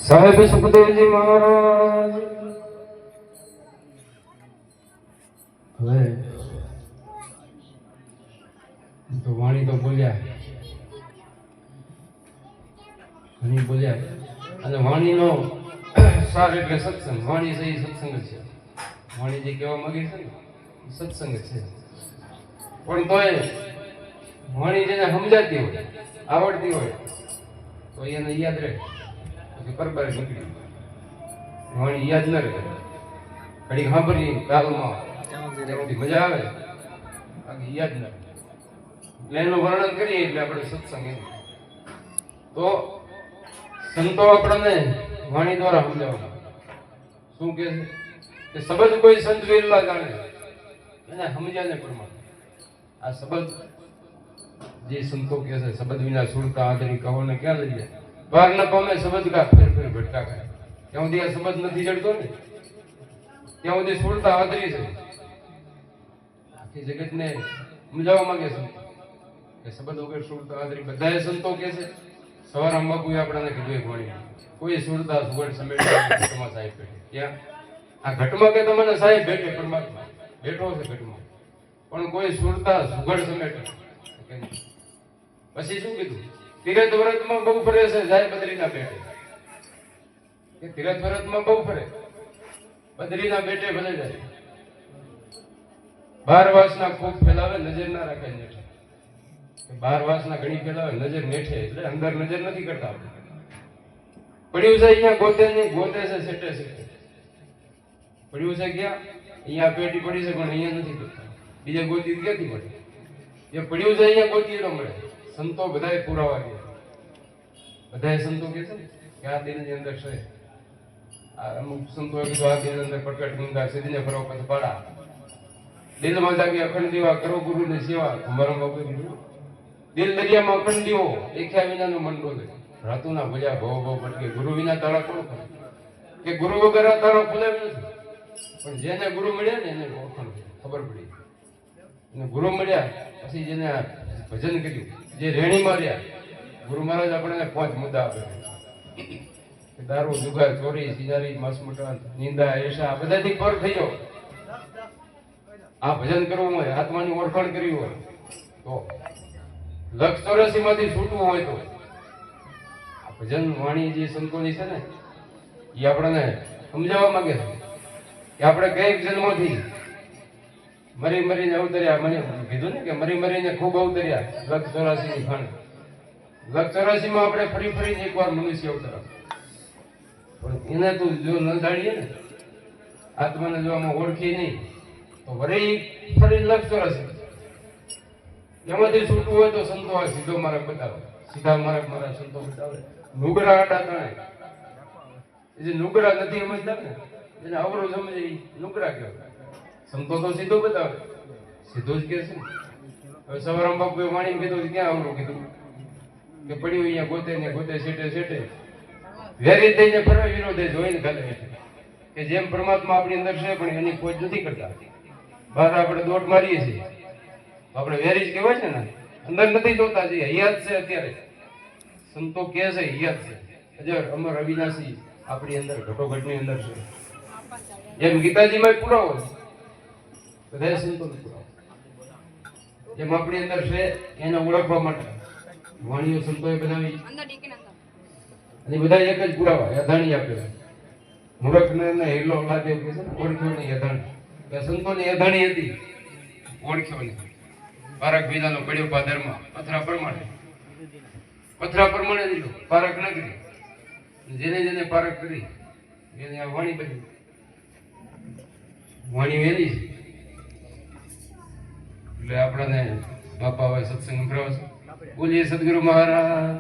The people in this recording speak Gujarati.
સાહેબ સુખદેવજી મહારાજ હવે તો વાણી તો બોલ્યા, ઘણી બોલ્યા, અને વાણીનો સાર એટલે સત્સંગ. વાણી છે એ સત્સંગ જ છે. વાણી જે કહેવા માંગે છે ને સત્સંગ જ છે. પણ તોય વાણી જેને સમજાતી હોય, આવડતી હોય, તો એને યાદ રહે. પરબાર નીકળી વાણી યાદ ન રહે. ઘડી સાંભળી કાલમાં મજા આવે, બાકી યાદ ન રહે. એટલે એનું વર્ણન કરીએ એટલે આપણે સત્સંગ એમ. તો સંતો આપણને વાણી દ્વારા સમજાવવા શું કે છે કે શબ્દ કોઈ સંત વેરલા જાણે એને સમજ્યા ને પરમાત્મા. આ શબ્દ જે સંતો કહે છે, શબ્દ વિના સુરતા આદરી કહો ને ક્યાં લઈ જાય? ભાગ ન પામે શબ્દ કા ફેર ફેર ભટકા કરે. ત્યાં સુધી આ શબ્દ નથી જડતો ને ત્યાં સુધી સુરતા આદરી છે. આખી જગતને સમજાવવા માંગે છે કે શબ્દ વગર સુરતા આદરી. બધાએ સંતો કહે છે. સવારમાં બાપુએ આપણને કીધું એક વાણી, કોઈ સુરતા સુગડ સમેટે ઘટમાં સાહેબ બેઠે. ક્યાં? આ ઘટમાં કે તમને સાહેબ બેઠે, પરમાત્મા બેઠો છે ઘટમાં, પણ કોઈ સુરતા સુગડ સમેટે. પછી શું કીધું? તીરથ વ્રતમાં બહુ ફરે છે, જાય બદ્રીના બેઠે. કે તીરથ વ્રતમાં બહુ ફરે, બદ્રીના બેઠે ભલે જાય. 12 વાસના ખૂબ ફેલાવે, નજર ના રાખે નેઠે. 12 વાસના ઘણી ફેલાવે, નજર નેઠે, એટલે અંદર નજર નથી કરતા. પડ્યું છે અહીંયા ગોતે નહીં, ગોતે છે સેટે સેટે. પડ્યું છે ક્યાં? અહીંયા પેટી પડી છે, પણ અહીંયા નથી કરતા. બીજે ગોતી ક્યાંથી મળે? એ પડ્યું છે અહીંયા ગોતી ન મળે. સંતો બધાએ પુરાવા દે. બધાએ સંતો કહે છે ને કે આ દિલની અંદર છે. આ અમુક સંતો કીધું આ દિલની અંદર પ્રકટ નિંદા સીધીને ફરો પછી પાડા. દિલમાં જાગી અખંડ દીવા કરો ગુરુની સેવા. મારા બાપુ કીધું દિલ દરિયામાં અખંડ દીવો દેખ્યા વિનાનું મન ડોલે. રાતુના ભજ્યા ભવ ભવ ભટકે. ગુરુ વિના તાળા કોણ ખોલે? કે ગુરુ વગર આ તાળો ખુલે નથી. પણ જેને ગુરુ મળ્યા ને એને ઓળખાણ ખબર પડી. અને ગુરુ મળ્યા પછી જેને ભજન કર્યું, જે રેણી માર્યા. ગુરુ મહારાજ આપણને 5 મુદ્દા આપે. દારૂ, જુગાર, ચોરી, સિનારી, માંસમટા, નિંદા, એશા, આ બધાથી પર થઈ જાઓ. આ ભજન કરવું હોય, આત્માની ઓળખાણ કરવી હોય તો, 184 માંથી છૂટવું હોય તો, આ ભજન વાણી જે સંતોની છે ને એ આપણને સમજાવવા માંગે છે કે આપણે કઈક જન્મોથી મરી મરીને અવતર્યા. મને કીધું ને કે મરી મરીને ખૂબ અવતર્યા. 184 ની ખાણ. 184 માં આપણે ફરી ફરીને એકવાર મનુષ્ય અવતર્યા. પણ એને તું જો ન જાણીએ ને, આત્માને જો આમાં ઓળખી નહીં તો ફરી 184 એમાંથી છૂટવું હોય તો સંતો આ સીધો માર્ગ બતાવે. સીધા માર્ગ મારા સંતો બતાવે. નુગરા આડા તણાય. જે નુગરા નથી સમજતા ને એને અવરો સમજે નુગરા કહેવાય. સંતો તો સીધો બતાવે, સીધું જ કે છે. હવે સવારામ બાપુએ વાણી કીધું, ક્યાં અવરું કીધું કે પડ્યું અહીંયા ગોતે ને ગોતે સેટે સેટે વેરી થઈને ફરવા વિરોધે જોઈને ખાલે કે જેમ પરમાત્મા આપણી અંદર છે પણ એની ખોજ નથી કરતા. બહાર આપણે દોટ મારીએ છીએ, આપણે વેરી જ કહેવાય છે ને, અંદર નથી જોતા. જે હયાત છે અત્યારે સંતો કહે છે હયાત છે, અજર અમર અવિનાશી આપણી અંદર ઘટોઘટની અંદર છે. જેમ ગીતાજીમાં પુરાવો છે, બધા સંતો પુરાવો જેમ આપણી અંદર છે એને ઓળખવા માટે વાણીઓ સંતોએ બનાવી. અને બધા એક જ પુરાવા યથાણી આપે. મૂર્ખને હેલો લાદેવ કહે છે ને, ઓળખ્યો નહીં યથાણી. કે સંતોની યથાણી હતી, ઓળખ્યો નહીં. પારક વિનાનો પડ્યો પાદરમાં પથરા પ્રમાણે. પથરા પ્રમાણે દીધો, પારક ન કરી. જેને જેને પારક કરી એને આ વાણી બની. વાણી વેલી છે એટલે આપણને બાપા હોય સત્સંગ સંભળાવશે. બોલીએ સદગુરુ મહારાજ.